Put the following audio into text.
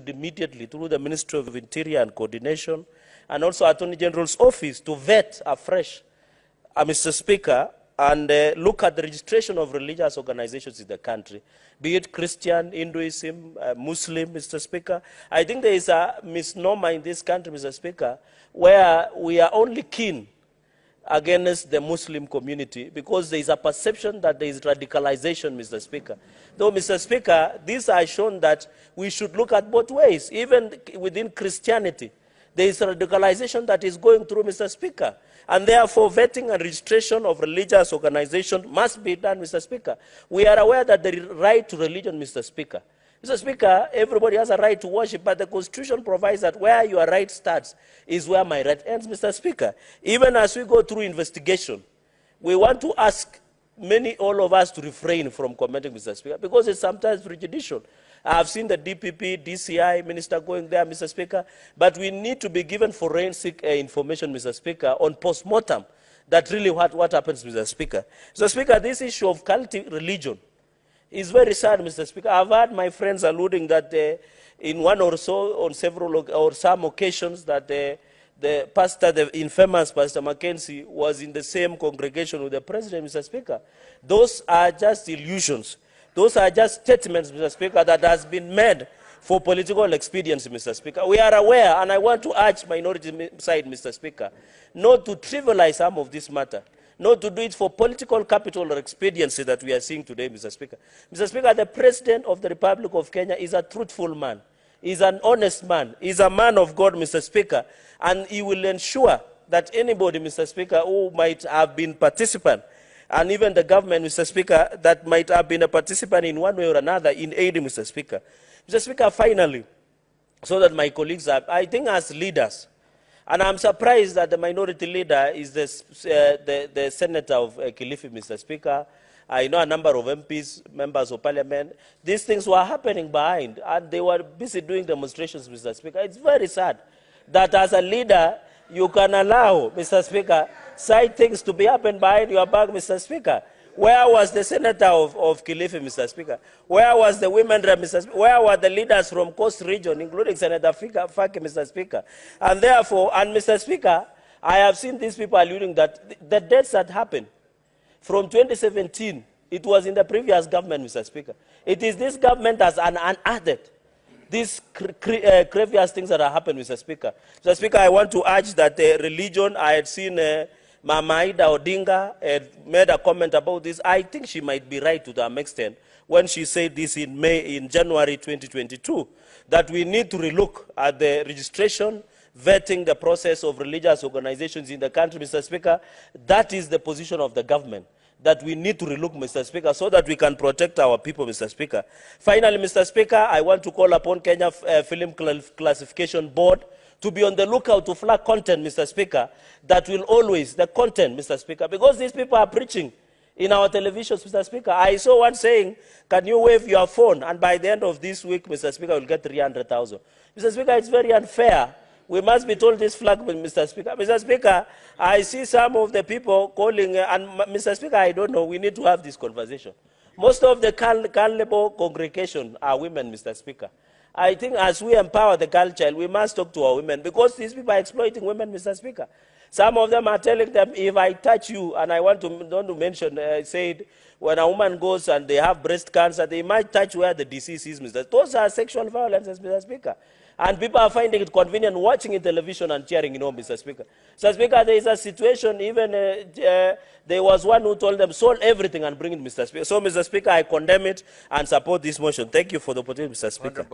moved immediately through the Ministry of Interior and Coordination and also Attorney General's office to vet afresh, Mr. Speaker, and look at the registration of religious organizations in the country, be it Christian, Hinduism, Muslim, Mr. Speaker. I think there is a misnomer in this country, Mr. Speaker, where we are only keen against the Muslim community because there is a perception that there is radicalization, Mr. Speaker. Though, Mr. Speaker, these have shown that we should look at both ways. Even within Christianity, there is radicalization that is going through, Mr. Speaker. And therefore, vetting and registration of religious organizations must be done, Mr. Speaker. We are aware that the right to religion, Mr. Speaker. Mr. Speaker, everybody has a right to worship, but the Constitution provides that where your right starts is where my right ends, Mr. Speaker. Even as we go through investigation, we want to ask all of us to refrain from commenting, Mr. Speaker, because it's sometimes prejudicial. I have seen the DPP, DCI minister going there, Mr. Speaker, but we need to be given forensic information, Mr. Speaker, on post-mortem, that really what happens, Mr. Speaker. Mr. Speaker, this issue of cult religion is very sad, Mr. Speaker. I've heard my friends alluding that in one or so, on several or some occasions, that the pastor, the infamous Pastor Mackenzie, was in the same congregation with the president, Mr. Speaker. Those are just illusions. Those are just statements, Mr. Speaker, that has been made for political expediency, Mr. Speaker. We are aware, and I want to urge minority side, Mr. Speaker, not to trivialize some of this matter, not to do it for political capital or expediency that we are seeing today, Mr. Speaker. Mr. Speaker, the President of the Republic of Kenya is a truthful man. He's an honest man. He's a man of God, Mr. Speaker, and he will ensure that anybody, Mr. Speaker, who might have been participant, and even the government, Mr. Speaker, that might have been a participant in one way or another in aiding, Mr. Speaker. Mr. Speaker, finally, so that my colleagues are, I think as leaders, and I'm surprised that the minority leader is the senator of Kilifi, Mr. Speaker. I know a number of MPs, members of parliament. These things were happening behind, and they were busy doing demonstrations, Mr. Speaker. It's very sad that as a leader, you can allow, Mr. Speaker, side things to be happening behind your back, Mr. Speaker. Where was the senator of Kilifi, Mr. Speaker? Where was the women rep, Mr. Speaker? Where were the leaders from Coast Region, including Senator Faki, Mr. Speaker? And therefore, and Mr. Speaker, I have seen these people alluding that the deaths that happened from 2017, it was in the previous government, Mr. Speaker. It is this government that has unadded these grievous things that have happened, Mr. Speaker. Mr. Speaker, I want to urge that religion, I had seen Mama Ida Odinga made a comment about this. I think she might be right to some extent when she said this in January 2022, that we need to relook at the registration, vetting the process of religious organizations in the country, Mr. Speaker. That is the position of the government, that we need to relook, Mr. Speaker, so that we can protect our people, Mr. Speaker. Finally, Mr. Speaker, I want to call upon Kenya Film Classification Board to be on the lookout to flag content, Mr. Speaker, that will always, the content, Mr. Speaker, because these people are preaching in our televisions, Mr. Speaker. I saw one saying, can you wave your phone? And by the end of this week, Mr. Speaker, we'll get 300,000. Mr. Speaker, it's very unfair. We must be told this flag, Mr. Speaker. Mr. Speaker, I see some of the people calling, and Mr. Speaker, I don't know, we need to have this conversation. Most of the Carnival congregation are women, Mr. Speaker. I think as we empower the girl child, we must talk to our women, because these people are exploiting women, Mr. Speaker. Some of them are telling them, if I touch you, and I want to mention, said, when a woman goes and they have breast cancer, they might touch where the disease is, Mr. Those are sexual violences, Mr. Speaker. And people are finding it convenient watching in television and cheering, Mr. Speaker. Mr. Speaker, there is a situation, even there was one who told them, sold everything and bring it, Mr. Speaker. So, Mr. Speaker, I condemn it and support this motion. Thank you for the opportunity, Mr. Speaker.